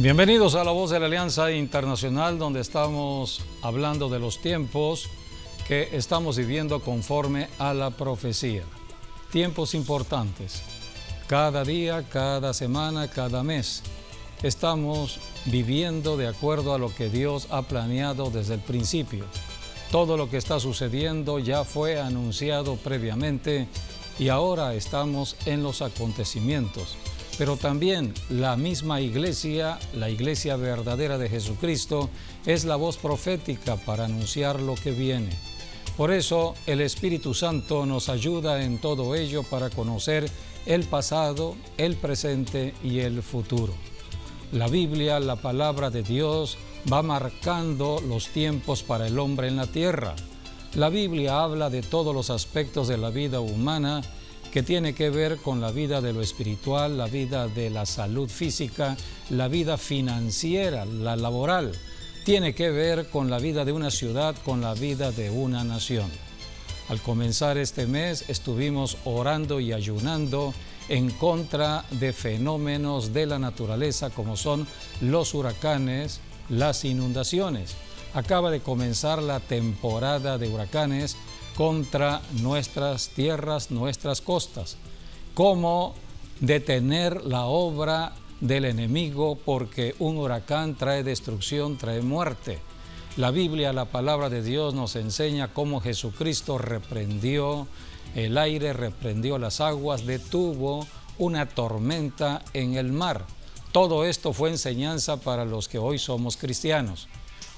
Bienvenidos a La Voz de la Alianza Internacional, donde estamos hablando de los tiempos que estamos viviendo conforme a la profecía. Tiempos importantes. Cada día, cada semana, cada mes, estamos viviendo de acuerdo a lo que Dios ha planeado desde el principio. Todo lo que está sucediendo ya fue anunciado previamente y ahora estamos en los acontecimientos. Pero también la misma iglesia, la iglesia verdadera de Jesucristo, es la voz profética para anunciar lo que viene. Por eso el Espíritu Santo nos ayuda en todo ello para conocer el pasado, el presente y el futuro. La Biblia, la palabra de Dios, va marcando los tiempos para el hombre en la tierra. La Biblia habla de todos los aspectos de la vida humana que tiene que ver con la vida de lo espiritual, la vida de la salud física, la vida financiera, la laboral. Tiene que ver con la vida de una ciudad, con la vida de una nación. Al comenzar este mes estuvimos orando y ayunando en contra de fenómenos de la naturaleza como son los huracanes, las inundaciones. Acaba de comenzar la temporada de huracanes contra nuestras tierras, nuestras costas. ¿Cómo detener la obra del enemigo? Porque un huracán trae destrucción, trae muerte. La Biblia, la palabra de Dios, nos enseña cómo Jesucristo reprendió el aire, reprendió las aguas, detuvo una tormenta en el mar. Todo esto fue enseñanza para los que hoy somos cristianos.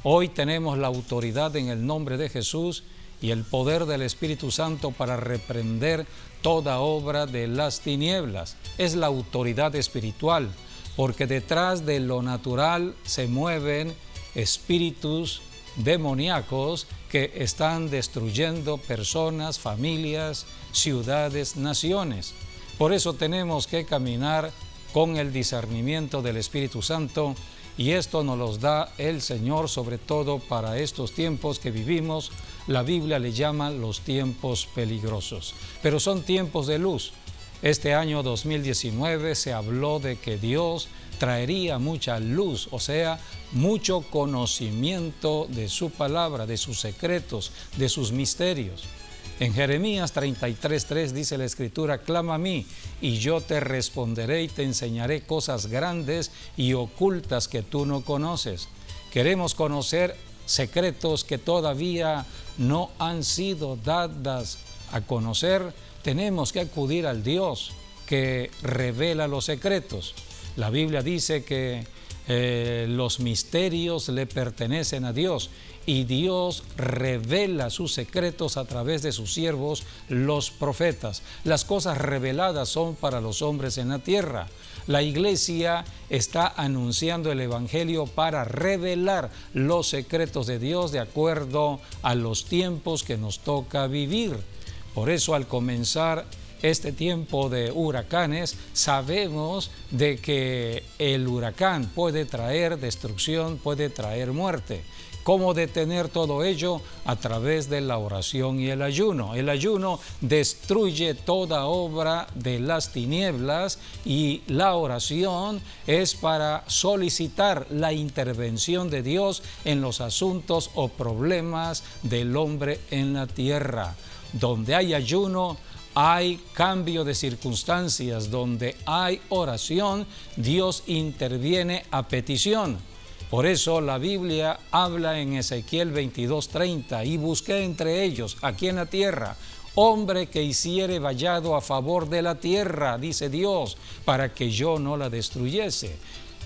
Hoy tenemos la autoridad en el nombre de Jesús y el poder del Espíritu Santo para reprender toda obra de las tinieblas. Es la autoridad espiritual, porque detrás de lo natural se mueven espíritus demoníacos que están destruyendo personas, familias, ciudades, naciones. Por eso tenemos que caminar con el discernimiento del Espíritu Santo, y esto nos lo da el Señor, sobre todo para estos tiempos que vivimos. La Biblia le llama los tiempos peligrosos, pero son tiempos de luz. Este año 2019 se habló de que Dios traería mucha luz, o sea, mucho conocimiento de su palabra, de sus secretos, de sus misterios. En Jeremías 33:3 dice la Escritura: clama a mí y yo te responderé y te enseñaré cosas grandes y ocultas que tú no conoces. Queremos conocer secretos que todavía no han sido dadas a conocer. Tenemos que acudir al Dios que revela los secretos. La Biblia dice que los misterios le pertenecen a Dios y Dios revela sus secretos a través de sus siervos, los profetas. Las cosas reveladas son para los hombres en la tierra. La iglesia está anunciando el evangelio para revelar los secretos de Dios de acuerdo a los tiempos que nos toca vivir. Por eso, al comenzar este tiempo de huracanes, sabemos de que el huracán puede traer destrucción, puede traer muerte. ¿Cómo detener todo ello? A través de la oración y el ayuno. El ayuno destruye toda obra de las tinieblas y la oración es para solicitar la intervención de Dios en los asuntos o problemas del hombre en la tierra. Donde hay ayuno, hay cambio de circunstancias. Donde hay oración, Dios interviene a petición. Por eso la Biblia habla en Ezequiel 22:30: y busqué entre ellos, aquí en la tierra, hombre que hiciere vallado a favor de la tierra, dice Dios, para que yo no la destruyese.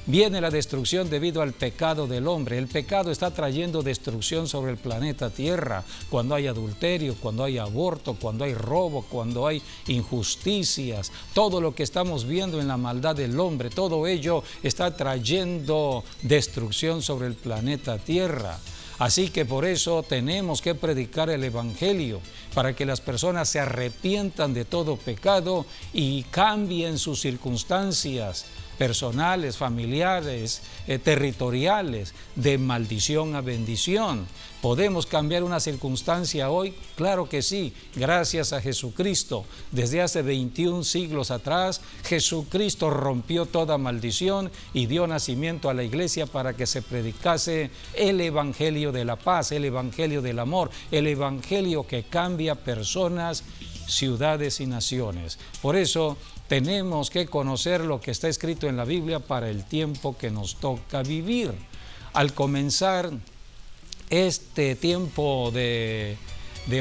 Viene la destrucción debido al pecado del hombre. El pecado está trayendo destrucción sobre el planeta Tierra. Cuando hay adulterio, cuando hay aborto, cuando hay robo, cuando hay injusticias, todo lo que estamos viendo en la maldad del hombre, todo ello está trayendo destrucción sobre el planeta Tierra. Así que por eso tenemos que predicar el evangelio, para que las personas se arrepientan de todo pecado y cambien sus circunstancias. personales, familiares, territoriales, de maldición a bendición. ¿Podemos cambiar una circunstancia hoy? Claro que sí, gracias a Jesucristo. Desde hace 21 siglos atrás, Jesucristo rompió toda maldición y dio nacimiento a la iglesia para que se predicase el evangelio de la paz, el evangelio del amor, el evangelio que cambia personas, ciudades y naciones. Por eso tenemos que conocer lo que está escrito en la Biblia para el tiempo que nos toca vivir. Al comenzar este tiempo de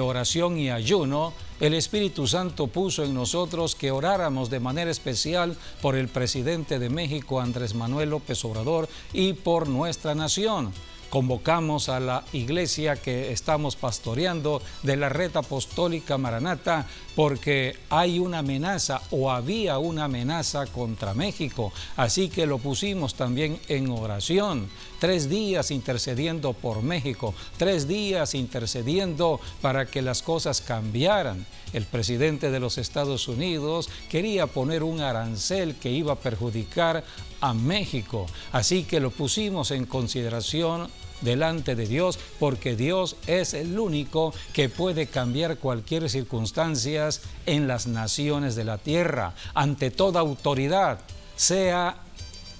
oración y ayuno, el Espíritu Santo puso en nosotros que oráramos de manera especial por el presidente de México, Andrés Manuel López Obrador, y por nuestra nación. Convocamos a la iglesia que estamos pastoreando de la Red Apostólica Maranata porque hay una amenaza o había una amenaza contra México. Así que lo pusimos también en oración. 3 días intercediendo por México, 3 días intercediendo para que las cosas cambiaran. El presidente de los Estados Unidos quería poner un arancel que iba a perjudicar a México. Así que lo pusimos en consideración delante de Dios, porque Dios es el único que puede cambiar cualquier circunstancia en las naciones de la tierra. Ante toda autoridad, sea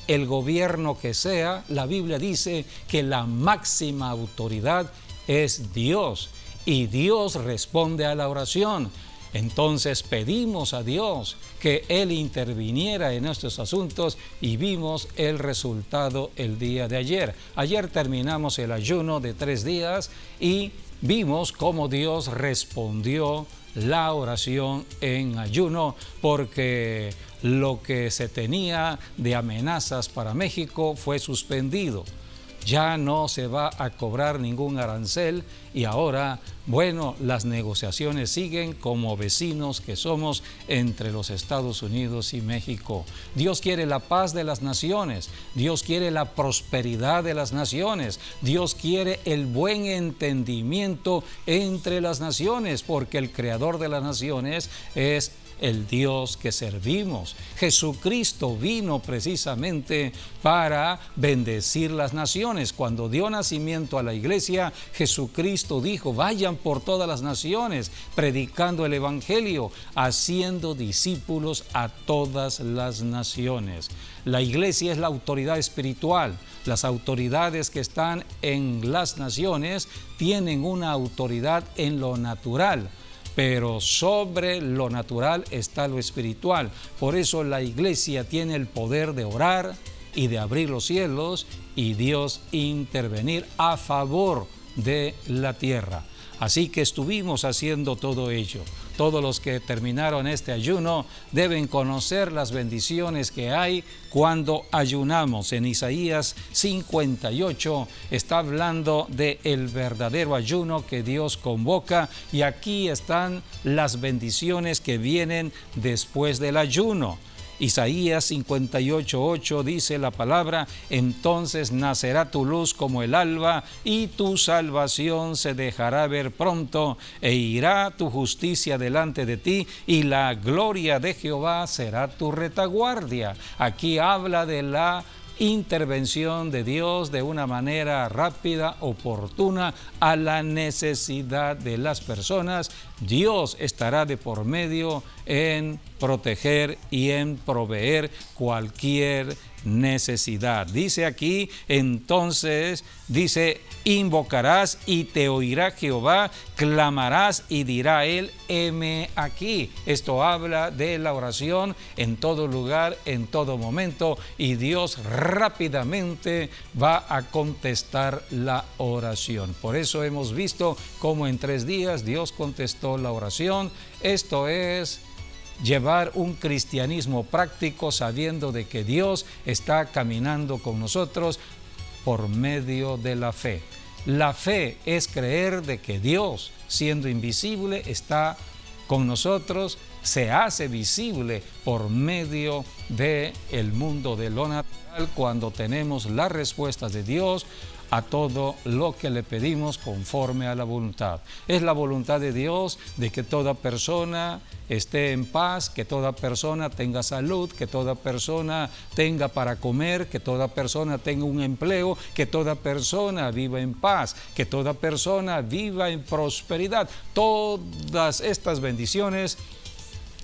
el gobierno que sea, la Biblia dice que la máxima autoridad es Dios y Dios responde a la oración. Entonces pedimos a Dios que Él interviniera en estos asuntos y vimos el resultado el día de ayer. Ayer terminamos el ayuno de 3 días y vimos cómo Dios respondió la oración en ayuno, porque lo que se tenía de amenazas para México fue suspendido. Ya no se va a cobrar ningún arancel y ahora, bueno, las negociaciones siguen como vecinos que somos entre los Estados Unidos y México. Dios quiere la paz de las naciones, Dios quiere la prosperidad de las naciones, Dios quiere el buen entendimiento entre las naciones, porque el creador de las naciones es el Dios que servimos. Jesucristo vino precisamente para bendecir las naciones. Cuando dio nacimiento a la iglesia, Jesucristo dijo: vayan por todas las naciones, predicando el evangelio, haciendo discípulos a todas las naciones. La iglesia es la autoridad espiritual. Las autoridades que están en las naciones tienen una autoridad en lo natural, pero sobre lo natural está lo espiritual. Por eso la iglesia tiene el poder de orar y de abrir los cielos y Dios intervenir a favor de la tierra. Así que estuvimos haciendo todo ello. Todos los que terminaron este ayuno deben conocer las bendiciones que hay cuando ayunamos. En Isaías 58 está hablando del verdadero ayuno que Dios convoca, y aquí están las bendiciones que vienen después del ayuno. Isaías 58:8 dice la palabra: entonces nacerá tu luz como el alba y tu salvación se dejará ver pronto, e irá tu justicia delante de ti y la gloria de Jehová será tu retaguardia. Aquí habla de la intervención de Dios de una manera rápida, oportuna a la necesidad de las personas. Dios estará de por medio en proteger y en proveer cualquier necesidad. Dice aquí, entonces, dice: invocarás y te oirá Jehová, clamarás y dirá él: heme aquí. Esto habla de la oración en todo lugar, en todo momento, y Dios rápidamente va a contestar la oración. Por eso hemos visto cómo en 3 días Dios contestó la oración. Esto es llevar un cristianismo práctico, sabiendo de que Dios está caminando con nosotros por medio de la fe. La fe es creer de que Dios, siendo invisible, está con nosotros, se hace visible por medio del mundo de lo natural, cuando tenemos las respuestas de Dios a todo lo que le pedimos conforme a la voluntad. Es la voluntad de Dios de que toda persona esté en paz, que toda persona tenga salud, que toda persona tenga para comer, que toda persona tenga un empleo, que toda persona viva en paz, que toda persona viva en prosperidad. Todas estas bendiciones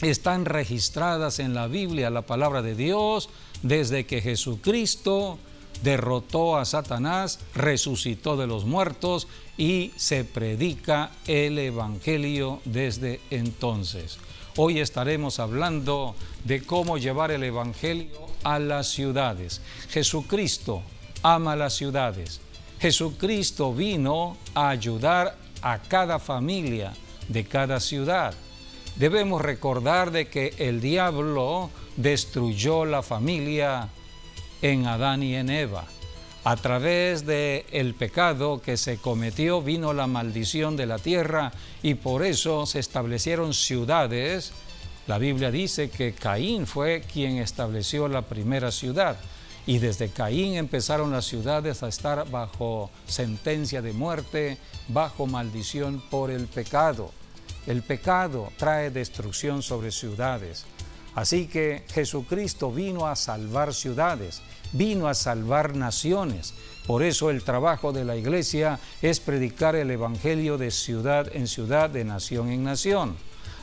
están registradas en la Biblia, la palabra de Dios, desde que Jesucristo derrotó a Satanás, resucitó de los muertos y se predica el Evangelio desde entonces. Hoy estaremos hablando de cómo llevar el Evangelio a las ciudades. Jesucristo ama las ciudades. Jesucristo vino a ayudar a cada familia de cada ciudad. Debemos recordar de que el diablo destruyó la familia en Adán y en Eva. A través del pecado que se cometió vino la maldición de la tierra y por eso se establecieron ciudades. La Biblia dice que Caín fue quien estableció la primera ciudad y desde Caín empezaron las ciudades a estar bajo sentencia de muerte, bajo maldición por el pecado. El pecado trae destrucción sobre ciudades. Así que Jesucristo vino a salvar ciudades, vino a salvar naciones. Por eso el trabajo de la iglesia es predicar el Evangelio de ciudad en ciudad, de nación en nación.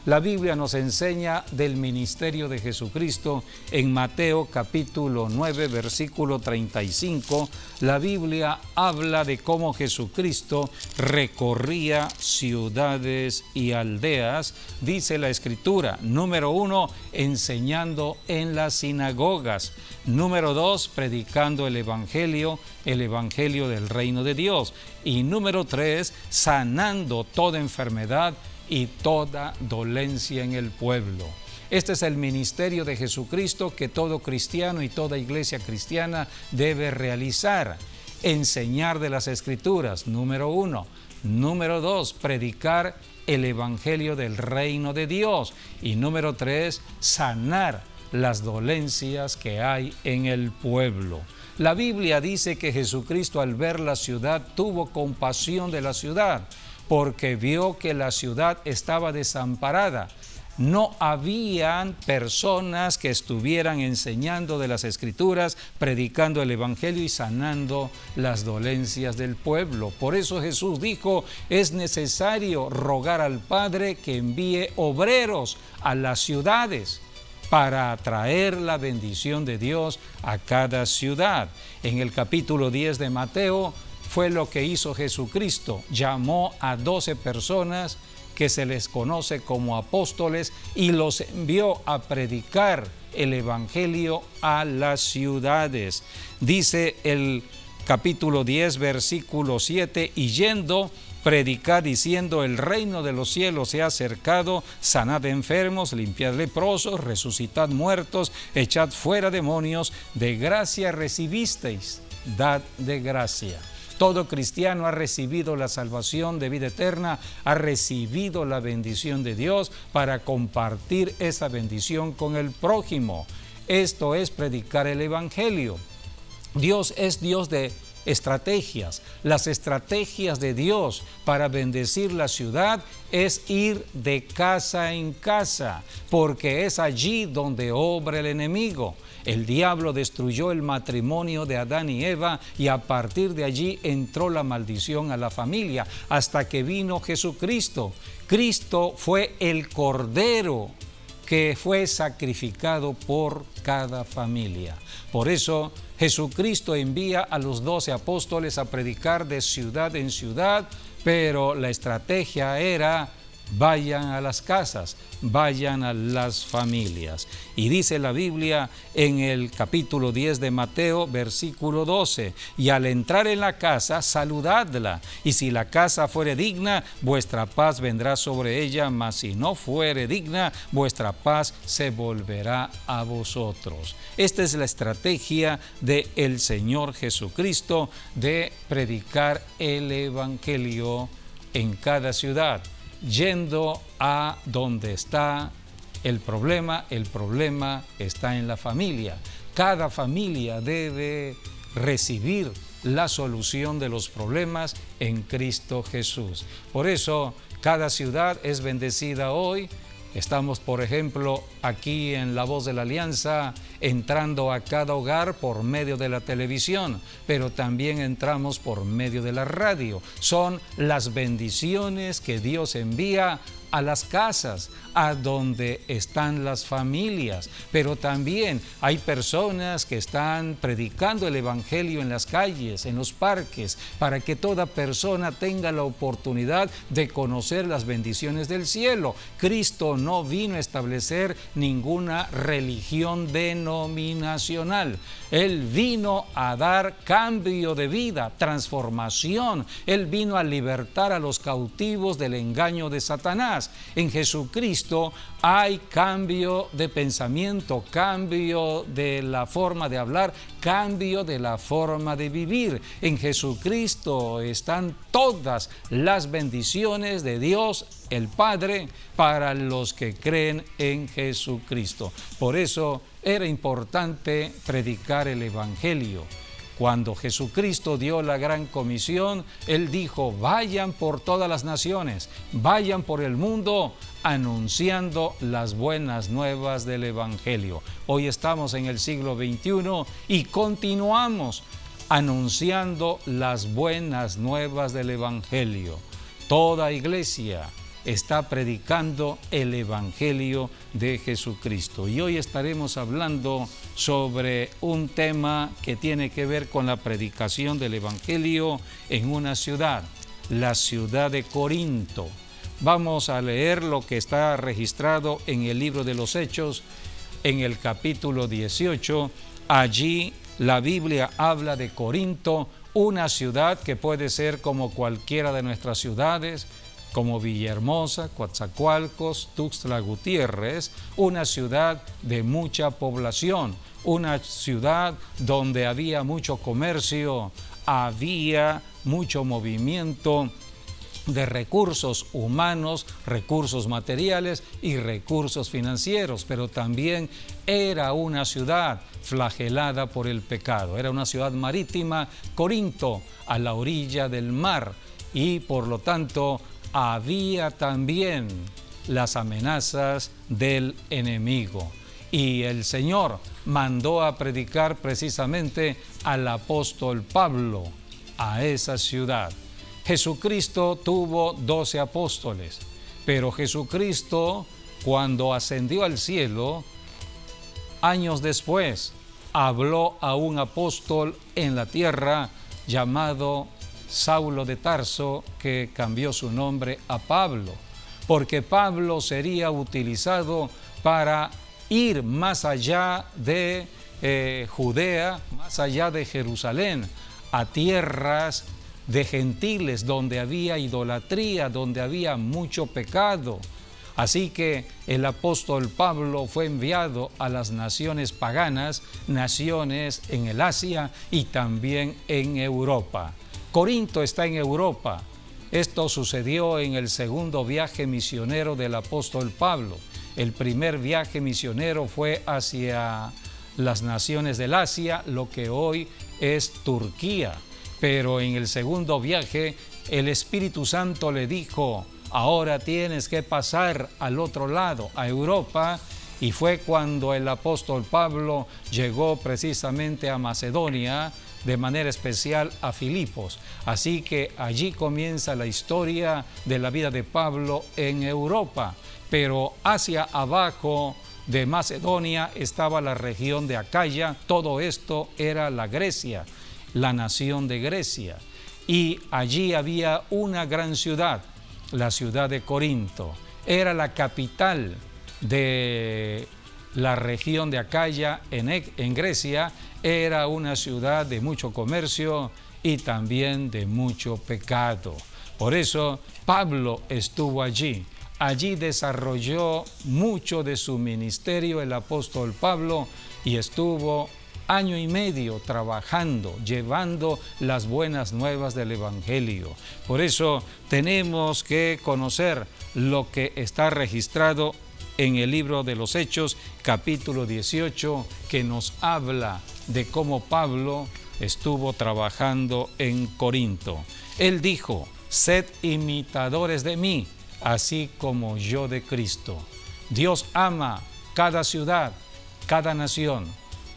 La Biblia nos enseña del ministerio de Jesucristo en Mateo capítulo 9, versículo 35. La Biblia habla de cómo Jesucristo recorría ciudades y aldeas. Dice la Escritura, número 1, enseñando en las sinagogas. Número 2, predicando el Evangelio del reino de Dios. Y número 3, sanando toda enfermedad y toda dolencia en el pueblo. Este es el ministerio de Jesucristo que todo cristiano y toda iglesia cristiana debe realizar. Enseñar de las Escrituras, número 1. Número 2, predicar el Evangelio del reino de Dios. Y número 3, sanar las dolencias que hay en el pueblo. La Biblia dice que Jesucristo al ver la ciudad tuvo compasión de la ciudad, porque vio que la ciudad estaba desamparada. No habían personas que estuvieran enseñando de las Escrituras, predicando el Evangelio y sanando las dolencias del pueblo. Por eso Jesús dijo, es necesario rogar al Padre que envíe obreros a las ciudades para traer la bendición de Dios a cada ciudad. En el capítulo 10 de Mateo, fue lo que hizo Jesucristo. Llamó a 12 personas que se les conoce como apóstoles y los envió a predicar el Evangelio a las ciudades. Dice el capítulo 10, versículo 7, y yendo, predicad diciendo, el reino de los cielos se ha acercado, sanad enfermos, limpiad leprosos, resucitad muertos, echad fuera demonios, de gracia recibisteis, dad de gracia. Todo cristiano ha recibido la salvación de vida eterna, ha recibido la bendición de Dios para compartir esa bendición con el prójimo. Esto es predicar el Evangelio. Dios es Dios de estrategias. Las estrategias de Dios para bendecir la ciudad es ir de casa en casa, porque es allí donde obra el enemigo. El diablo destruyó el matrimonio de Adán y Eva y a partir de allí entró la maldición a la familia hasta que vino Jesucristo. Cristo fue el Cordero que fue sacrificado por cada familia. Por eso Jesucristo envía a los 12 apóstoles a predicar de ciudad en ciudad, pero la estrategia era: vayan a las casas, vayan a las familias. Y dice la Biblia en el capítulo 10 de Mateo, versículo 12, y al entrar en la casa, saludadla, y si la casa fuere digna, vuestra paz vendrá sobre ella, mas si no fuere digna, vuestra paz se volverá a vosotros. Esta es la estrategia del Señor Jesucristo de predicar el Evangelio en cada ciudad. Yendo a donde está el problema está en la familia. Cada familia debe recibir la solución de los problemas en Cristo Jesús. Por eso, cada ciudad es bendecida hoy. Estamos, por ejemplo, aquí en La Voz de la Alianza, entrando a cada hogar por medio de la televisión, pero también entramos por medio de la radio. Son las bendiciones que Dios envía a las casas, a donde están las familias, pero también hay personas que están predicando el Evangelio en las calles, en los parques, para que toda persona tenga la oportunidad de conocer las bendiciones del cielo. Cristo no vino a establecer ninguna religión denominacional. Él vino a dar cambio de vida, transformación. Él vino a libertar a los cautivos del engaño de Satanás. En Jesucristo hay cambio de pensamiento, cambio de la forma de hablar, cambio de la forma de vivir. En Jesucristo están todas las bendiciones de Dios el Padre para los que creen en Jesucristo. Por eso era importante predicar el Evangelio. Cuando Jesucristo dio la gran comisión, Él dijo: vayan por todas las naciones, vayan por el mundo anunciando las buenas nuevas del Evangelio. Hoy estamos en el siglo XXI y continuamos anunciando las buenas nuevas del Evangelio. Toda iglesia está predicando el Evangelio de Jesucristo. Y hoy estaremos hablando sobre un tema que tiene que ver con la predicación del Evangelio en una ciudad, la ciudad de Corinto. Vamos a leer lo que está registrado en el libro de los Hechos, en el capítulo 18. Allí la Biblia habla de Corinto, una ciudad que puede ser como cualquiera de nuestras ciudades, como Villahermosa, Coatzacoalcos, Tuxtla Gutiérrez, una ciudad de mucha población, una ciudad donde había mucho comercio, había mucho movimiento de recursos humanos, recursos materiales y recursos financieros, pero también era una ciudad flagelada por el pecado. Era una ciudad marítima, Corinto, a la orilla del mar, y por lo tanto había también las amenazas del enemigo. Y el Señor mandó a predicar precisamente al apóstol Pablo a esa ciudad. Jesucristo tuvo 12 apóstoles, pero Jesucristo, cuando ascendió al cielo, años después, habló a un apóstol en la tierra llamado Saulo de Tarso, que cambió su nombre a Pablo, porque Pablo sería utilizado para ir más allá de Judea, más allá de Jerusalén, a tierras de gentiles donde había idolatría, donde había mucho pecado. Así que el apóstol Pablo fue enviado a las naciones paganas, naciones en el Asia y también en Europa. Corinto está en Europa. Esto sucedió en el segundo viaje misionero del apóstol Pablo. El primer viaje misionero fue hacia las naciones del Asia, lo que hoy es Turquía. Pero en el segundo viaje, el Espíritu Santo le dijo: ahora tienes que pasar al otro lado, a Europa. Y fue cuando el apóstol Pablo llegó precisamente a Macedonia, de manera especial a Filipos. Así que allí comienza la historia de la vida de Pablo en Europa. Pero hacia abajo de Macedonia estaba la región de Acaya. Todo esto era la Grecia, la nación de Grecia. Y allí había una gran ciudad, la ciudad de Corinto. Era la capital de la región de Acaya en Grecia. Era una ciudad de mucho comercio y también de mucho pecado. Por eso Pablo estuvo allí. Allí desarrolló mucho de su ministerio el apóstol Pablo y estuvo año y medio trabajando, llevando las buenas nuevas del Evangelio. Por eso tenemos que conocer lo que está registrado en el libro de los Hechos, capítulo 18, que nos habla de cómo Pablo estuvo trabajando en Corinto. Él dijo: sed imitadores de mí, así como yo de Cristo. Dios ama cada ciudad, cada nación.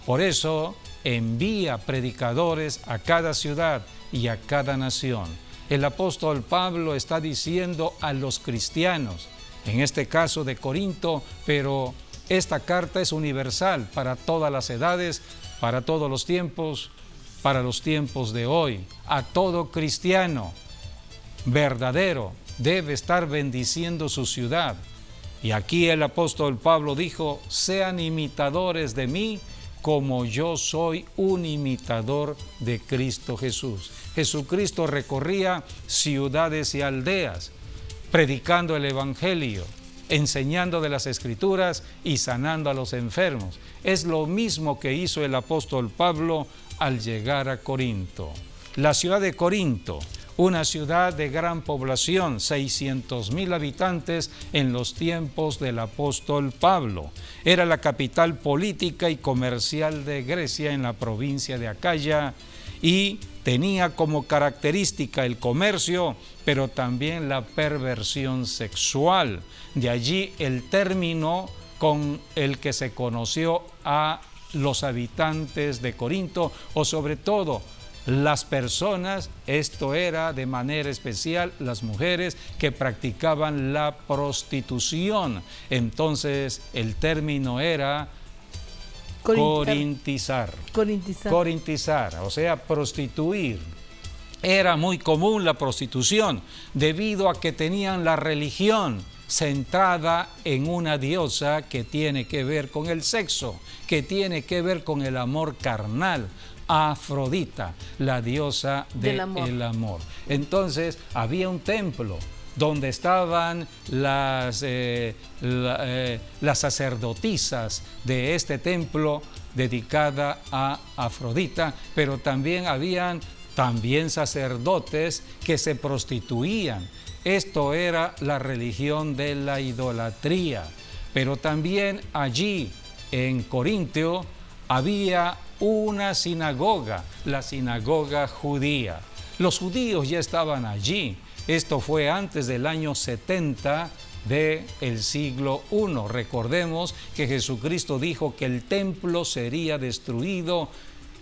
Por eso envía predicadores a cada ciudad y a cada nación. El apóstol Pablo está diciendo a los cristianos, en este caso de Corinto, pero esta carta es universal para todas las edades, para todos los tiempos, para los tiempos de hoy. A todo cristiano verdadero debe estar bendiciendo su ciudad. Y aquí el apóstol Pablo dijo: sean imitadores de mí como yo soy un imitador de Cristo Jesús. Jesucristo recorría ciudades y aldeas, predicando el Evangelio, enseñando de las Escrituras y sanando a los enfermos. Es lo mismo que hizo el apóstol Pablo al llegar a Corinto. La ciudad de Corinto, una ciudad de gran población, 600,000 habitantes en los tiempos del apóstol Pablo. Era la capital política y comercial de Grecia en la provincia de Acaya y tenía como característica el comercio, pero también la perversión sexual. De allí el término con el que se conoció a los habitantes de Corinto, o sobre todo las personas, esto era de manera especial las mujeres que practicaban la prostitución. Entonces el término era corintizar, o sea, prostituir. Era muy común la prostitución debido a que tenían la religión centrada en una diosa que tiene que ver con el sexo, que tiene que ver con el amor carnal. Afrodita, la diosa del amor. Entonces había un templo donde estaban las sacerdotisas de este templo dedicada a Afrodita, pero también habían sacerdotes que se prostituían. Esto era la religión de la idolatría. Pero también allí en Corintio había una sinagoga, la sinagoga judía. Los judíos ya estaban allí. Esto fue antes del año 70 del siglo I. Recordemos que Jesucristo dijo que el templo sería destruido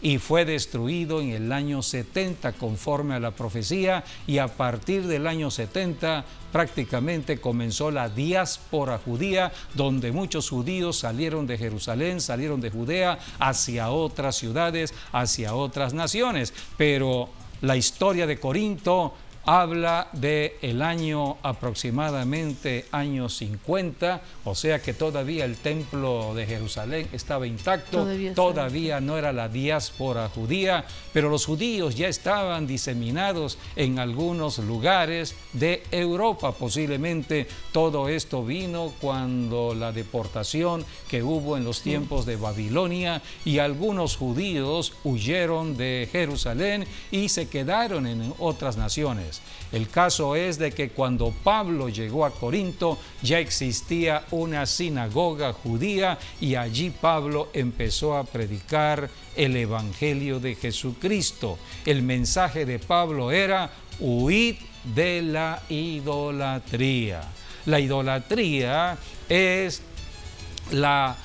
y fue destruido en el año 70 conforme a la profecía, y a partir del año 70 prácticamente comenzó la diáspora judía, donde muchos judíos salieron de Jerusalén, salieron de Judea hacia otras ciudades, hacia otras naciones. Pero la historia de Corinto habla del año aproximadamente año 50, o sea que todavía el templo de Jerusalén estaba intacto, todavía no era la diáspora judía, pero los judíos ya estaban diseminados en algunos lugares de Europa. Posiblemente todo esto vino cuando la deportación que hubo en los tiempos de Babilonia, y algunos judíos huyeron de Jerusalén y se quedaron en otras naciones. El caso es de que cuando Pablo llegó a Corinto ya existía una sinagoga judía, y allí Pablo empezó a predicar el Evangelio de Jesucristo. El mensaje de Pablo era: huid de la idolatría. La idolatría es la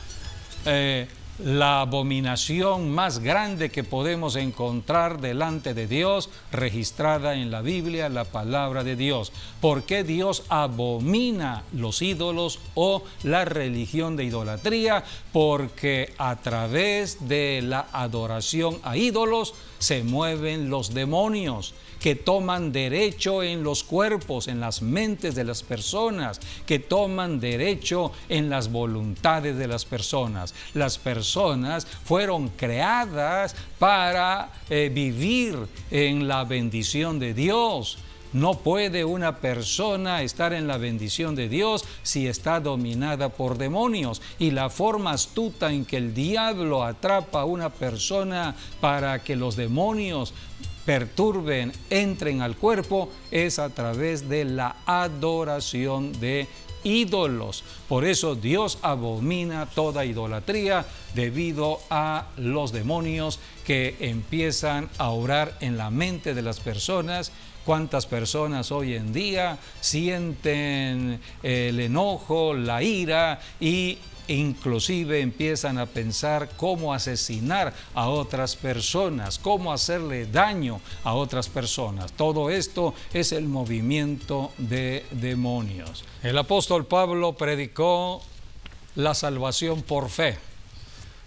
abominación más grande que podemos encontrar delante de Dios, registrada en la Biblia, la palabra de Dios. ¿Por qué Dios abomina los ídolos o la religión de idolatría? Porque a través de la adoración a ídolos se mueven los demonios, que toman derecho en los cuerpos, en las mentes de las personas, que toman derecho en las voluntades de las personas. Las personas fueron creadas para vivir en la bendición de Dios. No puede una persona estar en la bendición de Dios si está dominada por demonios. Y la forma astuta en que el diablo atrapa a una persona para que los demonios entren al cuerpo, es a través de la adoración de ídolos. Por eso Dios abomina toda idolatría debido a los demonios que empiezan a obrar en la mente de las personas. ¿Cuántas personas hoy en día sienten el enojo, la ira y inclusive empiezan a pensar cómo asesinar a otras personas, cómo hacerle daño a otras personas? Todo esto es el movimiento de demonios. El apóstol Pablo predicó la salvación por fe.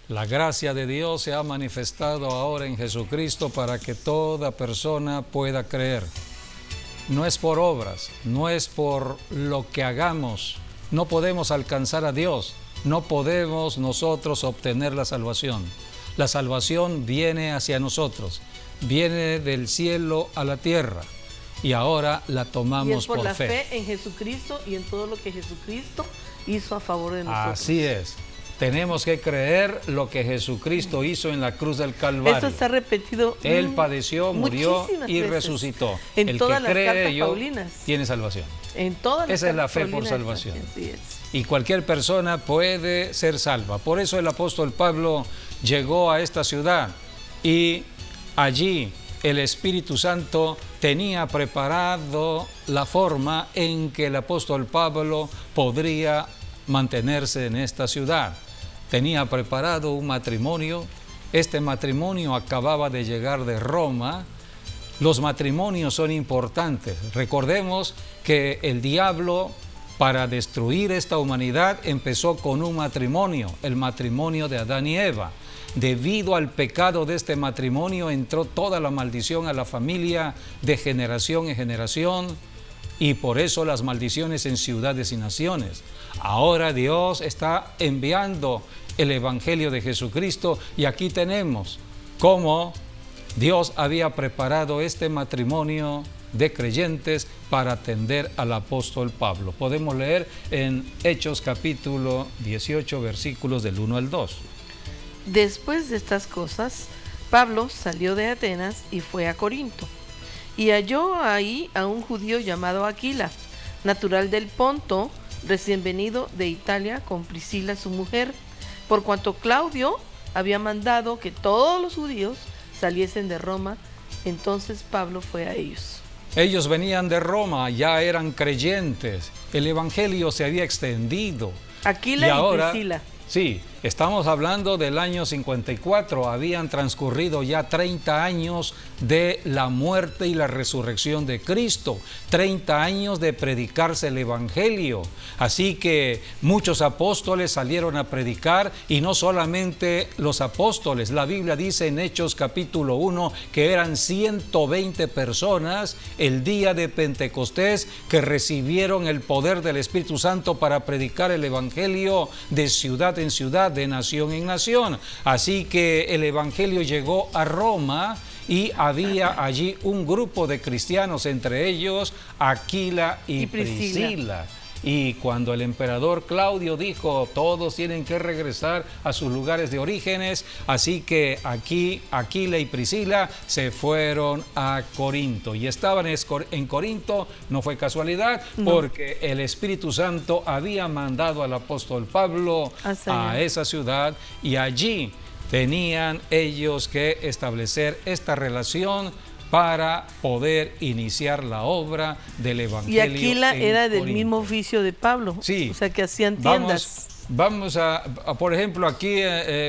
La gracia de Dios se ha manifestado ahora en Jesucristo para que toda persona pueda creer. No es por obras, no es por lo que hagamos. No podemos alcanzar a Dios, no podemos nosotros obtener la salvación. La salvación viene hacia nosotros, viene del cielo a la tierra y ahora la tomamos por fe. Y es por la fe en Jesucristo y en todo lo que Jesucristo hizo a favor de nosotros. Así es. Tenemos que creer lo que Jesucristo hizo en la cruz del Calvario. Eso está repetido. Él padeció, murió y veces. Resucitó. En todas El que las cree cartas ello paulinas. tiene salvación. En todas las Esa es la fe cartas por paulinas, salvación. así es. Y cualquier persona puede ser salva. Por eso el apóstol Pablo llegó a esta ciudad y allí el Espíritu Santo tenía preparado la forma en que el apóstol Pablo podría mantenerse en esta ciudad. Tenía preparado un matrimonio. Este matrimonio acababa de llegar de Roma. Los matrimonios son importantes. Recordemos que el diablo, para destruir esta humanidad, empezó con un matrimonio, el matrimonio de Adán y Eva. Debido al pecado de este matrimonio entró toda la maldición a la familia de generación en generación, y por eso las maldiciones en ciudades y naciones. Ahora Dios está enviando el Evangelio de Jesucristo y aquí tenemos cómo Dios había preparado este matrimonio de creyentes para atender al apóstol Pablo. Podemos leer en Hechos capítulo 18 versículos del 1 al 2. Después de estas cosas, Pablo salió de Atenas y fue a Corinto. Y halló ahí a un judío llamado Aquila, natural del Ponto, recién venido de Italia con Priscila su mujer, por cuanto Claudio había mandado que todos los judíos saliesen de Roma. Entonces Pablo fue a ellos. Ellos venían de Roma, ya eran creyentes, el evangelio se había extendido. Aquila y ahora, Priscila. Sí, estamos hablando del año 54, habían transcurrido ya 30 años de la muerte y la resurrección de Cristo, 30 años de predicarse el Evangelio. Así que muchos apóstoles salieron a predicar y no solamente los apóstoles. La Biblia dice en Hechos capítulo 1 que eran 120 personas el día de Pentecostés que recibieron el poder del Espíritu Santo para predicar el Evangelio de ciudad en ciudad, de nación en nación. Así que el Evangelio llegó a Roma y había allí un grupo de cristianos, entre ellos Aquila y Priscila. Y cuando el emperador Claudio dijo, todos tienen que regresar a sus lugares de orígenes, así que aquí Aquila y Priscila se fueron a Corinto. Y estaban en Corinto, no fue casualidad, porque el Espíritu Santo había mandado al apóstol Pablo a esa ciudad y allí tenían ellos que establecer esta relación para poder iniciar la obra del Evangelio. Y Aquila era del Corinto. mismo oficio de Pablo, sí, o sea que hacían tiendas. Vamos a por ejemplo, aquí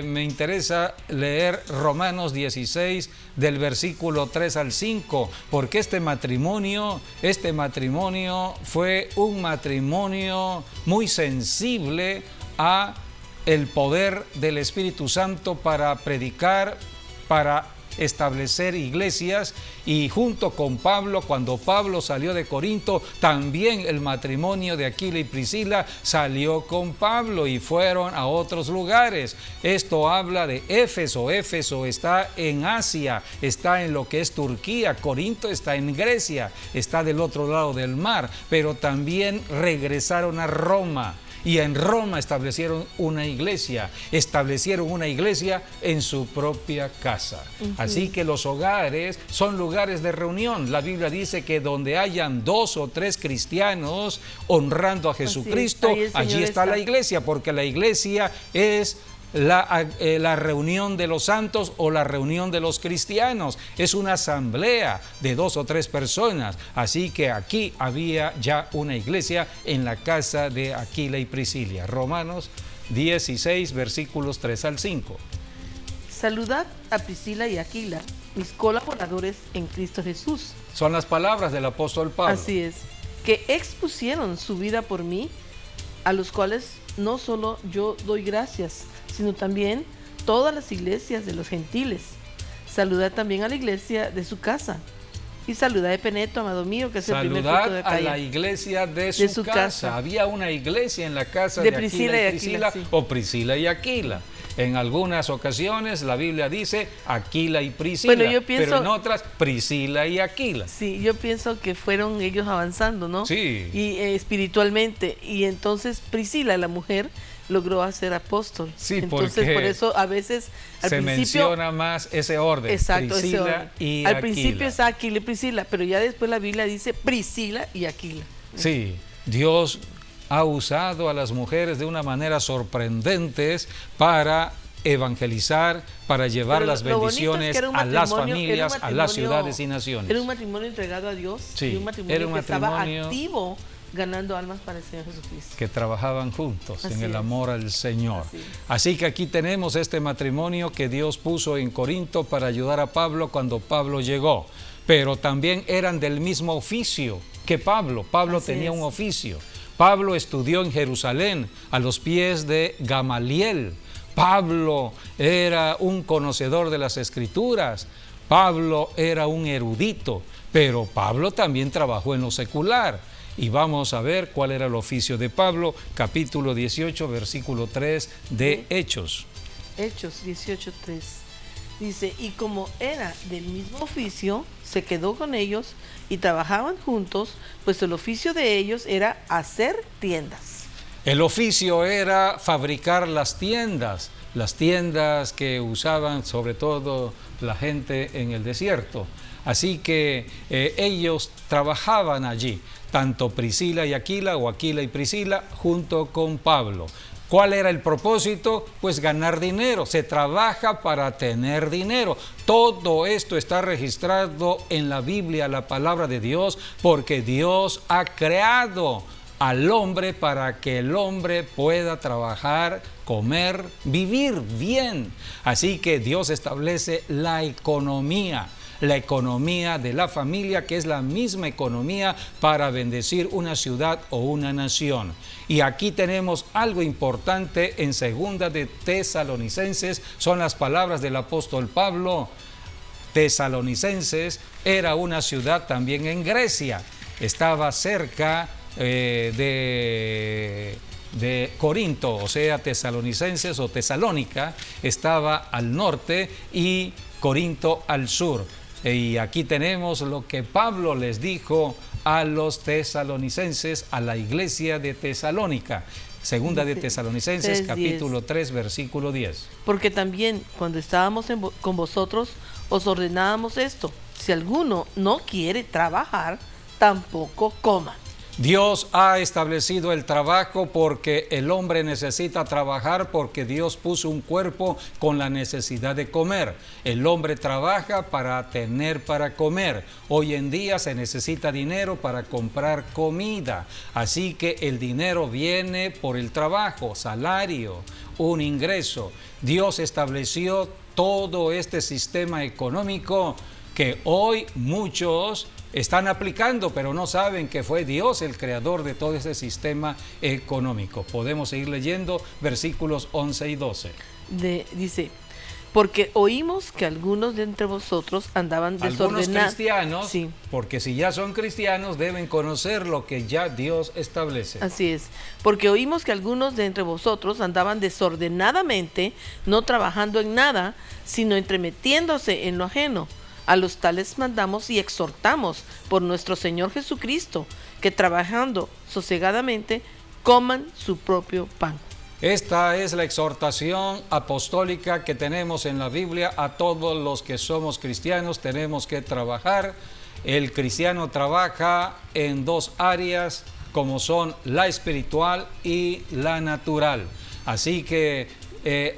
me interesa leer Romanos 16 del versículo 3 al 5, porque este matrimonio fue un matrimonio muy sensible a el poder del Espíritu Santo para predicar, para establecer iglesias, y junto con Pablo, cuando Pablo salió de Corinto, también el matrimonio de Aquila y Priscila salió con Pablo y fueron a otros lugares. Esto habla de Éfeso. Éfeso está en Asia, está en lo que es Turquía. Corinto está en Grecia, está del otro lado del mar, pero también regresaron a Roma. y en Roma establecieron una iglesia en su propia casa. Así que los hogares son lugares de reunión. La Biblia dice que donde hayan 2 o 3 cristianos honrando a Jesucristo, allí está la iglesia, porque la iglesia es la reunión de los santos o la reunión de los cristianos. Es una asamblea de 2 o 3 personas. Así que aquí había ya una iglesia en la casa de Aquila y Priscila. Romanos 16, versículos 3 al 5. Saludad a Priscila y Aquila, mis colaboradores en Cristo Jesús. Son las palabras del apóstol Pablo. Así es, que expusieron su vida por mí, a los cuales no solo yo doy gracias, sino también todas las iglesias de los gentiles. Saludad también a la iglesia de su casa. Y saludad de Epeneto, amado mío, que es el primer fruto de Saludad a Acaya. la iglesia de su casa. Había una iglesia en la casa de Priscila Aquila y Priscila, sí. o Priscila y Aquila. En algunas ocasiones la Biblia dice Aquila y Priscila, Bueno, yo pienso, pero en otras Priscila y Aquila. Sí, yo pienso que fueron ellos avanzando, ¿no? Sí. Y espiritualmente. Y entonces Priscila, la mujer, logró hacer apóstol. Sí, entonces porque por eso a veces al se principio menciona más ese orden. Exacto, Priscila ese orden. y Al Aquila. principio es Aquila y Priscila, pero ya después la Biblia dice Priscila y Aquila. Sí, Dios ha usado a las mujeres de una manera sorprendente para evangelizar, para llevar Pero las lo bonito es bendiciones que era un a las matrimonio- familias, era a un las matrimonio- ciudades y naciones. Era un matrimonio entregado a Dios, Sí, y un matrimonio, era un que estaba matrimonio activo ganando almas para el Señor Jesucristo. Que trabajaban juntos Así en el es. amor al Señor. Así es. Así que aquí tenemos este matrimonio que Dios puso en Corinto para ayudar a Pablo cuando Pablo llegó. Pero también eran del mismo oficio que Pablo. Pablo Así tenía es. un oficio. Pablo estudió en Jerusalén a los pies de Gamaliel. Pablo era un conocedor de las Escrituras. Pablo era un erudito. Pero Pablo también trabajó en lo secular. Y vamos a ver cuál era el oficio de Pablo, capítulo 18, versículo 3 de Hechos. Hechos 18:3. Dice, y como era del mismo oficio, se quedó con ellos y trabajaban juntos, pues el oficio de ellos era hacer tiendas. El oficio era fabricar las tiendas que usaban sobre todo la gente en el desierto. Así que ellos trabajaban allí, tanto Priscila y Aquila o Aquila y Priscila junto con Pablo. ¿Cuál era el propósito? Pues ganar dinero. Se trabaja para tener dinero. Todo esto está registrado en la Biblia, la palabra de Dios, porque Dios ha creado al hombre para que el hombre pueda trabajar, comer, vivir bien. Así que Dios establece la economía de la familia, que es la misma economía para bendecir una ciudad o una nación. Y aquí tenemos algo importante en segunda de Tesalonicenses, son las palabras del apóstol Pablo. Tesalonicenses era una ciudad también en Grecia, estaba cerca de Corinto, o sea, Tesalonicenses o Tesalónica estaba al norte y Corinto al sur. Y aquí tenemos lo que Pablo les dijo a los tesalonicenses, a la iglesia de Tesalónica. Segunda de Tesalonicenses, 3:10. capítulo 3, versículo 10. Porque también cuando estábamos con vosotros, os ordenábamos esto: si alguno no quiere trabajar, tampoco coma. Dios ha establecido el trabajo porque el hombre necesita trabajar, porque Dios puso un cuerpo con la necesidad de comer. El hombre trabaja para tener para comer. Hoy en día se necesita dinero para comprar comida. Así que el dinero viene por el trabajo, salario, un ingreso. Dios estableció todo este sistema económico que hoy muchos están aplicando, pero no saben que fue Dios el creador de todo ese sistema económico. Podemos seguir leyendo versículos 11 y 12. Dice, porque oímos que algunos de entre vosotros andaban desordenados. Algunos cristianos, Sí. porque si ya son cristianos, deben conocer lo que ya Dios establece. Así es, porque oímos que algunos de entre vosotros andaban desordenadamente, no trabajando en nada, sino entremetiéndose en lo ajeno. A los tales mandamos y exhortamos por nuestro Señor Jesucristo, que trabajando sosegadamente coman su propio pan. Esta es la exhortación apostólica que tenemos en la Biblia a todos los que somos cristianos. Tenemos que trabajar. El cristiano trabaja en dos áreas, como son la espiritual y la natural. Así que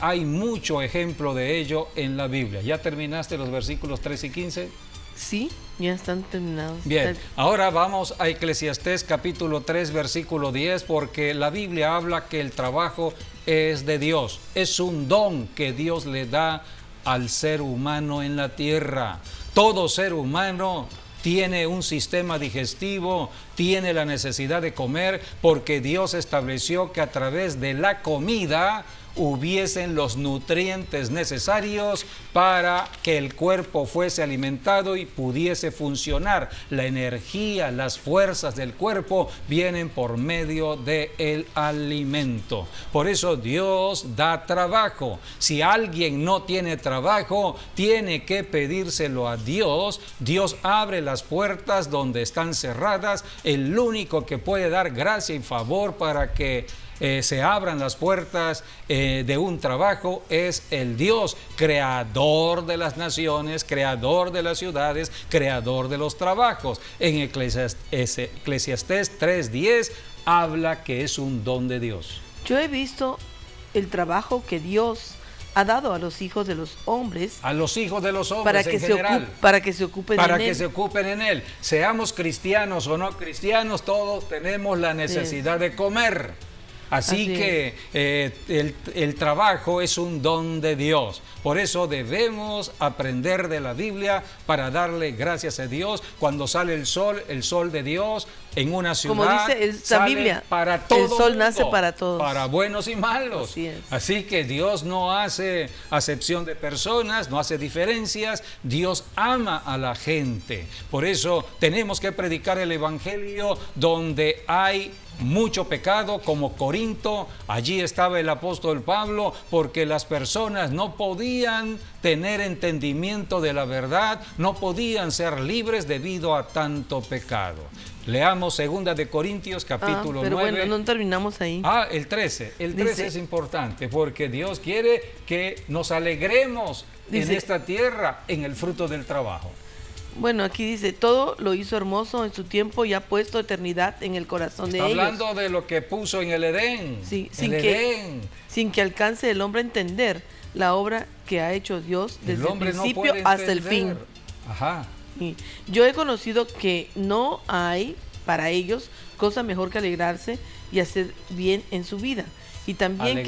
hay mucho ejemplo de ello en la Biblia. ¿Ya terminaste los versículos 3 y 15? Sí, ya están terminados. Bien, ahora vamos a Eclesiastés capítulo 3, versículo 10, porque la Biblia habla que el trabajo es de Dios. Es un don que Dios le da al ser humano en la tierra. Todo ser humano tiene un sistema digestivo, tiene la necesidad de comer, porque Dios estableció que a través de la comida hubiesen los nutrientes necesarios para que el cuerpo fuese alimentado y pudiese funcionar. La energía, las fuerzas del cuerpo vienen por medio del alimento. Por eso Dios da trabajo. Si alguien no tiene trabajo, tiene que pedírselo a Dios. Dios abre las puertas donde están cerradas. El único que puede dar gracia y favor para que se abran las puertas de un trabajo es el Dios, creador de las naciones, creador de las ciudades, creador de los trabajos. En Eclesiastés 3:10 habla que es un don de Dios. Yo he visto el trabajo que Dios ha dado a los hijos de los hombres, a los hijos de los hombres en general, para que se ocupen en él. Seamos cristianos o no cristianos, todos tenemos la necesidad de comer. Así que el trabajo es un don de Dios. Por eso debemos aprender de la Biblia para darle gracias a Dios. Cuando sale el sol de Dios en una ciudad, como dice la Biblia, para todo el sol mundo, nace para todos, para buenos y malos. Así que Dios no hace acepción de personas, no hace diferencias. Dios ama a la gente. Por eso tenemos que predicar el evangelio donde hay mucho pecado, como Corinto. Allí estaba el apóstol Pablo, porque las personas no podían tener entendimiento de la verdad, no podían ser libres debido a tanto pecado. Leamos 2 de Corintios capítulo 9. Pero bueno, no terminamos ahí. El 13. El 13 es importante, porque Dios quiere que nos alegremos en esta tierra, en el fruto del trabajo. Bueno, aquí dice, todo lo hizo hermoso en su tiempo y ha puesto eternidad en el corazón de ellos. Está hablando de lo que puso en el Edén. Sí, sin que alcance el hombre a entender la obra que ha hecho Dios desde el principio hasta el fin. Ajá. Y yo he conocido que no hay para ellos cosa mejor que alegrarse y hacer bien en su vida. Y también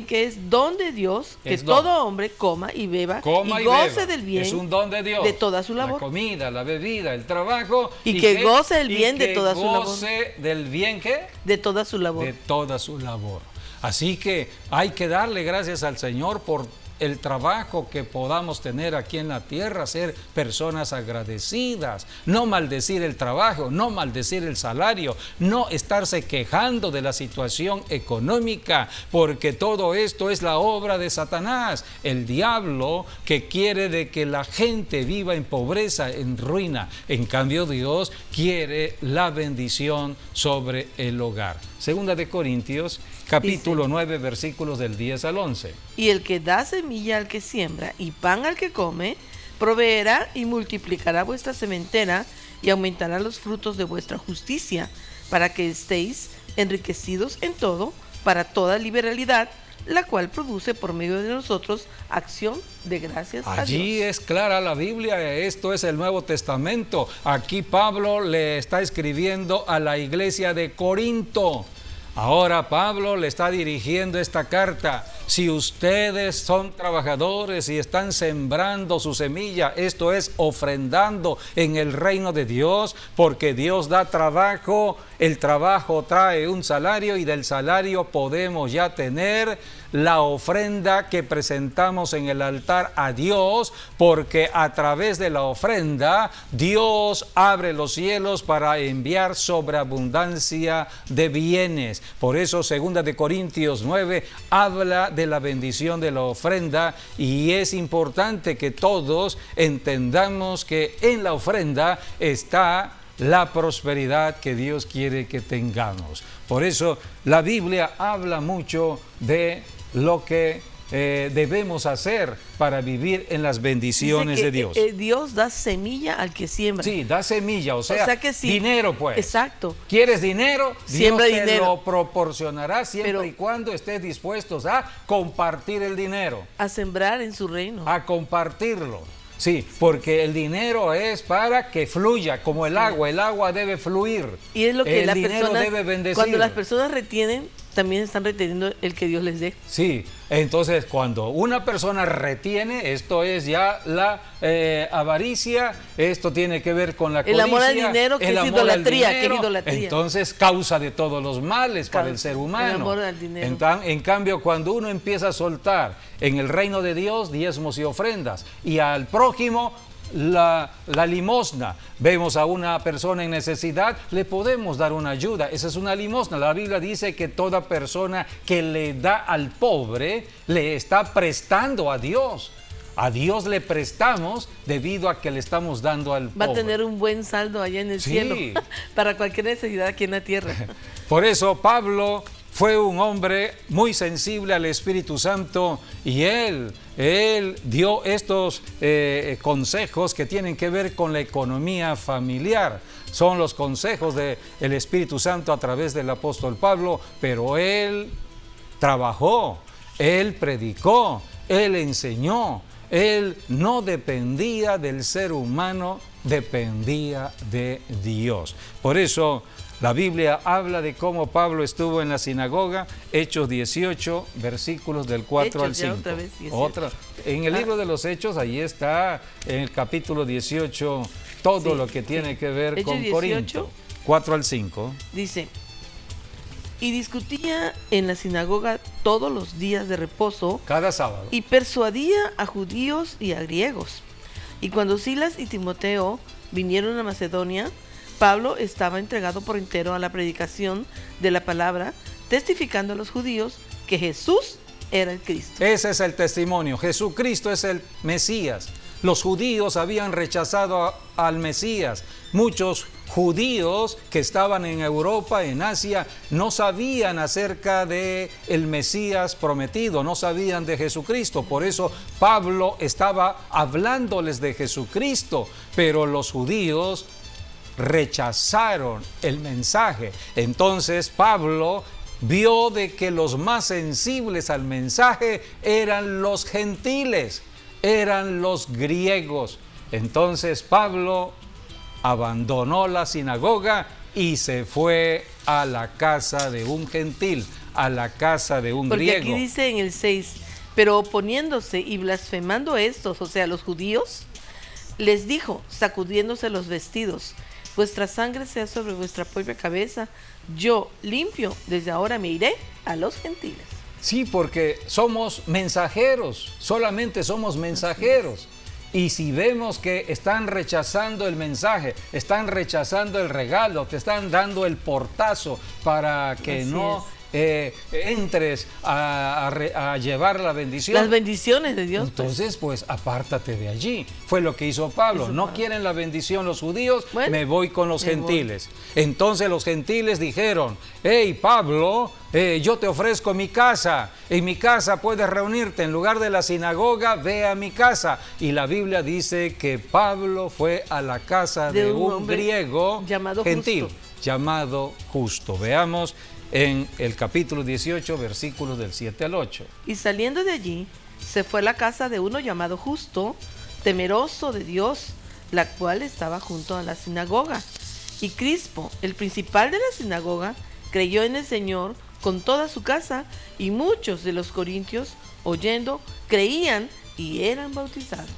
que es don de Dios que todo hombre coma y beba y goce del bien. Es un don de Dios. De toda su labor. La comida, la bebida, el trabajo. Y que goce el bien de toda su labor. Goce del bien, ¿qué? De toda su labor. De toda su labor. Así que hay que darle gracias al Señor por el trabajo que podamos tener aquí en la tierra, ser personas agradecidas, no maldecir el trabajo, no maldecir el salario, no estarse quejando de la situación económica, porque todo esto es la obra de Satanás, el diablo, que quiere de que la gente viva en pobreza, en ruina. En cambio, Dios quiere la bendición sobre el hogar. 2 de Corintios capítulo 9, versículos del 10 al 11. Y el que da semilla al que siembra y pan al que come, proveerá y multiplicará vuestra sementera y aumentará los frutos de vuestra justicia, para que estéis enriquecidos en todo, para toda liberalidad, la cual produce por medio de nosotros acción de gracias a Dios. Allí es clara la Biblia, esto es el Nuevo Testamento. Aquí Pablo le está escribiendo a la iglesia de Corinto. Ahora Pablo le está dirigiendo esta carta. Si ustedes son trabajadores y están sembrando su semilla, esto es ofrendando en el reino de Dios, porque Dios da trabajo, el trabajo trae un salario y del salario podemos ya tener la ofrenda que presentamos en el altar a Dios, porque a través de la ofrenda Dios abre los cielos para enviar sobreabundancia de bienes. Por eso 2 de Corintios 9 habla de la bendición de la ofrenda, y es importante que todos entendamos que en la ofrenda está la prosperidad que Dios quiere que tengamos. Por eso la Biblia habla mucho de lo que debemos hacer para vivir en las bendiciones de Dios. Dios da semilla al que siembra. Sí, da semilla, o sea que sí, dinero pues. Exacto. ¿Quieres dinero? Siembra Dios te dinero. lo proporcionará siempre y cuando estés dispuestos a compartir el dinero. A sembrar en su reino. A compartirlo. Sí, porque el dinero es para que fluya, como el agua debe fluir. Y es lo que el dinero debe bendecir. Cuando las personas retienen, también están reteniendo el que Dios les dé. Sí, entonces cuando una persona retiene, esto es ya la avaricia, esto tiene que ver con la codicia. El amor al dinero, que es idolatría, Entonces causa de todos los males para el ser humano. El amor al dinero. En cambio, cuando uno empieza a soltar en el reino de Dios diezmos y ofrendas, y al prójimo la limosna, vemos a una persona en necesidad, le podemos dar una ayuda, esa es una limosna. La Biblia dice que toda persona que le da al pobre, le está prestando a Dios. A Dios le prestamos debido a que le estamos dando al pobre. Va a tener un buen saldo allá en el cielo para cualquier necesidad aquí en la tierra. Por eso Pablo fue un hombre muy sensible al Espíritu Santo y él dio estos consejos que tienen que ver con la economía familiar. Son los consejos del Espíritu Santo a través del apóstol Pablo, pero él trabajó, él predicó, él enseñó, él no dependía del ser humano, dependía de Dios. Por eso la Biblia habla de cómo Pablo estuvo en la sinagoga, Hechos 18, versículos del 4 al 5. En el libro de los Hechos, ahí está, en el capítulo 18, todo lo que tiene que ver Hechos con 18, Corinto. 4 al 5. Dice: y discutía en la sinagoga todos los días de reposo, cada sábado, y persuadía a judíos y a griegos. Y cuando Silas y Timoteo vinieron a Macedonia, Pablo estaba entregado por entero a la predicación de la palabra, testificando a los judíos que Jesús era el Cristo. Ese es el testimonio. Jesucristo es el Mesías. Los judíos habían rechazado al Mesías. Muchos judíos que estaban en Europa, en Asia, no sabían acerca de el Mesías prometido, no sabían de Jesucristo. Por eso Pablo estaba hablándoles de Jesucristo, pero los judíos rechazaron el mensaje. Entonces Pablo vio de que los más sensibles al mensaje eran los gentiles, eran los griegos. Entonces Pablo abandonó la sinagoga y se fue a la casa de un gentil, a la casa de un griego. Porque aquí dice en el 6, pero oponiéndose y blasfemando estos, o sea, los judíos, les dijo, sacudiéndose los vestidos: vuestra sangre sea sobre vuestra propia cabeza, yo limpio, desde ahora me iré a los gentiles. Sí, porque somos mensajeros, solamente somos mensajeros. Y si vemos que están rechazando el mensaje, están rechazando el regalo, te están dando el portazo para que entres a llevar la bendición. Las bendiciones de Dios. Entonces, pues, apártate de allí. Fue lo que hizo Pablo. No quieren la bendición los judíos, me voy con los gentiles. Entonces los gentiles dijeron: hey, Pablo, yo te ofrezco mi casa. En mi casa puedes reunirte. En lugar de la sinagoga, ve a mi casa. Y la Biblia dice que Pablo fue a la casa de un griego gentil, llamado Justo. Veamos en el capítulo 18, versículos del 7 al 8. Y saliendo de allí, se fue a la casa de uno llamado Justo, temeroso de Dios, la cual estaba junto a la sinagoga. Y Crispo, el principal de la sinagoga, creyó en el Señor con toda su casa, y muchos de los corintios, oyendo, creían y eran bautizados.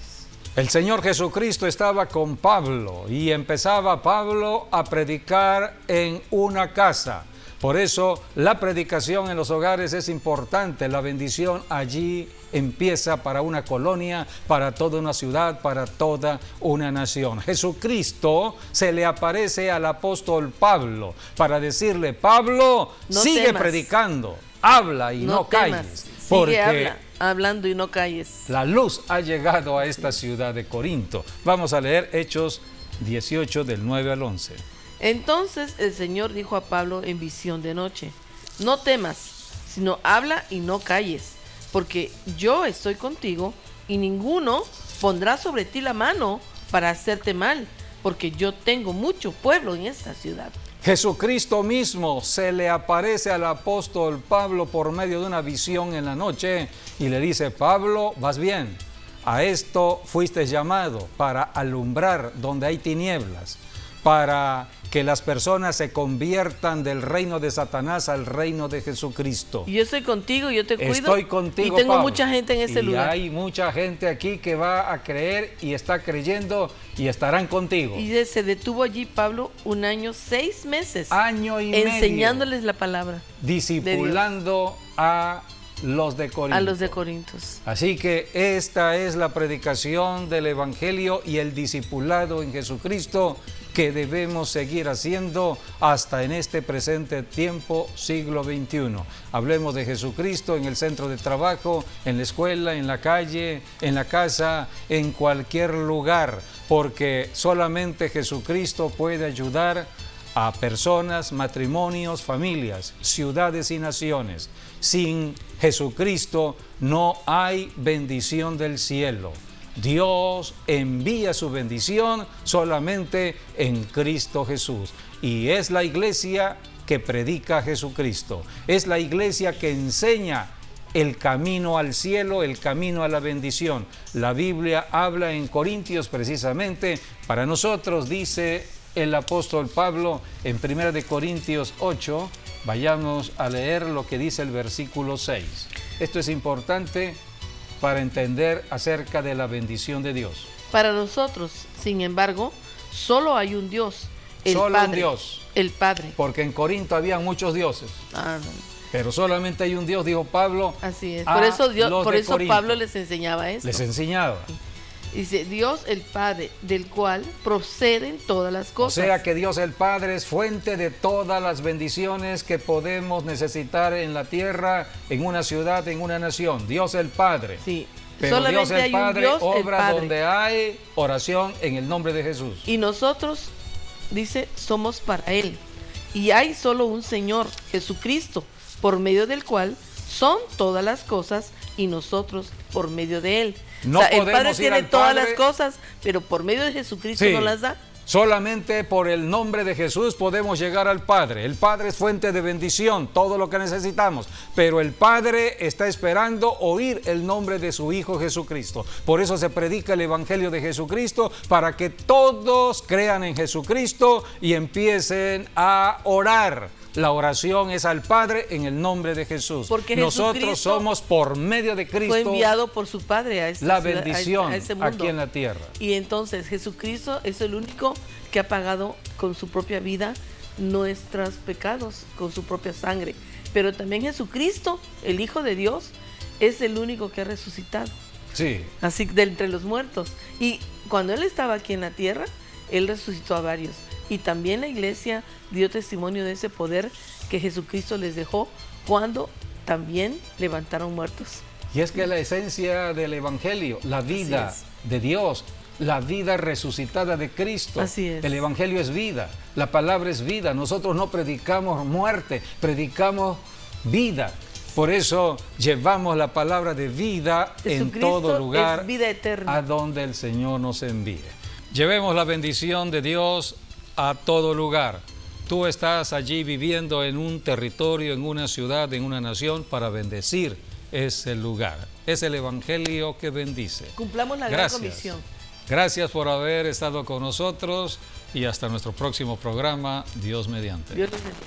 El Señor Jesucristo estaba con Pablo y empezaba Pablo a predicar en una casa. Por eso la predicación en los hogares es importante. La bendición allí empieza para una colonia, para toda una ciudad, para toda una nación. Jesucristo se le aparece al apóstol Pablo para decirle: Pablo, sigue predicando, habla y no calles. Porque hablando y no calles. La luz ha llegado a esta ciudad de Corinto. Vamos a leer Hechos 18 del 9 al 11. Entonces el Señor dijo a Pablo en visión de noche: no temas, sino habla y no calles, porque yo estoy contigo y ninguno pondrá sobre ti la mano para hacerte mal, porque yo tengo mucho pueblo en esta ciudad. Jesucristo mismo se le aparece al apóstol Pablo por medio de una visión en la noche y le dice: Pablo, vas bien, a esto fuiste llamado, para alumbrar donde hay tinieblas, para que las personas se conviertan del reino de Satanás al reino de Jesucristo. Y yo estoy contigo, yo te cuido. Estoy contigo, y tengo Pablo. mucha gente en este lugar. Y hay mucha gente aquí que va a creer y está creyendo y estarán contigo. Y se detuvo allí Pablo 1 año 6 meses. Año y enseñándoles la palabra. Discipulando a los de Corinto. A los de Corintios. Así que esta es la predicación del Evangelio y el discipulado en Jesucristo que debemos seguir haciendo hasta en este presente tiempo, siglo XXI. Hablemos de Jesucristo en el centro de trabajo, en la escuela, en la calle, en la casa, en cualquier lugar, porque solamente Jesucristo puede ayudar a personas, matrimonios, familias, ciudades y naciones. Sin Jesucristo no hay bendición del cielo. Dios envía su bendición solamente en Cristo Jesús. Y es la iglesia que predica a Jesucristo. Es la iglesia que enseña el camino al cielo, el camino a la bendición. La Biblia habla en Corintios precisamente para nosotros, dice el apóstol Pablo en 1 de Corintios 8, vayamos a leer lo que dice el versículo 6. Esto es importante para entender acerca de la bendición de Dios. Para nosotros, sin embargo, solo hay un Dios, el solo Padre, un Dios. El Padre. Porque en Corinto había muchos dioses. No. Pero solamente hay un Dios, dijo Pablo. Así es. Por eso Pablo les enseñaba esto. Les enseñaba. Dice: Dios el Padre, del cual proceden todas las cosas. O sea que Dios el Padre es fuente de todas las bendiciones que podemos necesitar en la tierra, en una ciudad, en una nación. Dios el Padre. Sí. Pero solamente Dios el Padre Dios, obra el Padre. donde hay oración en el nombre de Jesús. Y nosotros, dice, somos para Él. Y hay solo un Señor, Jesucristo, por medio del cual son todas las cosas y nosotros por medio de Él. No, o sea, el Padre ir tiene al todas Padre, las cosas, pero por medio de Jesucristo sí, no las da. Solamente por el nombre de Jesús podemos llegar al Padre. El Padre es fuente de bendición, todo lo que necesitamos. Pero el Padre está esperando oír el nombre de su Hijo Jesucristo. Por eso se predica el Evangelio de Jesucristo, para que todos crean en Jesucristo y empiecen a orar. La oración es al Padre en el nombre de Jesús. Porque nosotros somos por medio de Cristo. Fue enviado por su Padre a esta la ciudad, bendición a ese mundo. Aquí en la tierra. Y entonces Jesucristo es el único que ha pagado con su propia vida nuestros pecados, con su propia sangre. Pero también Jesucristo, el Hijo de Dios, es el único que ha resucitado. Sí. Así de entre los muertos. Y cuando Él estaba aquí en la tierra, Él resucitó a varios. Y también la iglesia dio testimonio de ese poder que Jesucristo les dejó cuando también levantaron muertos. Y es que la esencia del Evangelio, la vida de Dios, la vida resucitada de Cristo. Así es. El Evangelio es vida, la palabra es vida. Nosotros no predicamos muerte, predicamos vida. Por eso llevamos la palabra de vida en todo lugar, es vida eterna, a donde el Señor nos envíe. Llevemos la bendición de Dios a todo lugar. Tú estás allí viviendo en un territorio, en una ciudad, en una nación, para bendecir ese lugar. Es el Evangelio que bendice. Cumplamos la gran comisión. Gracias por haber estado con nosotros y hasta nuestro próximo programa, Dios mediante. Dios los bendiga.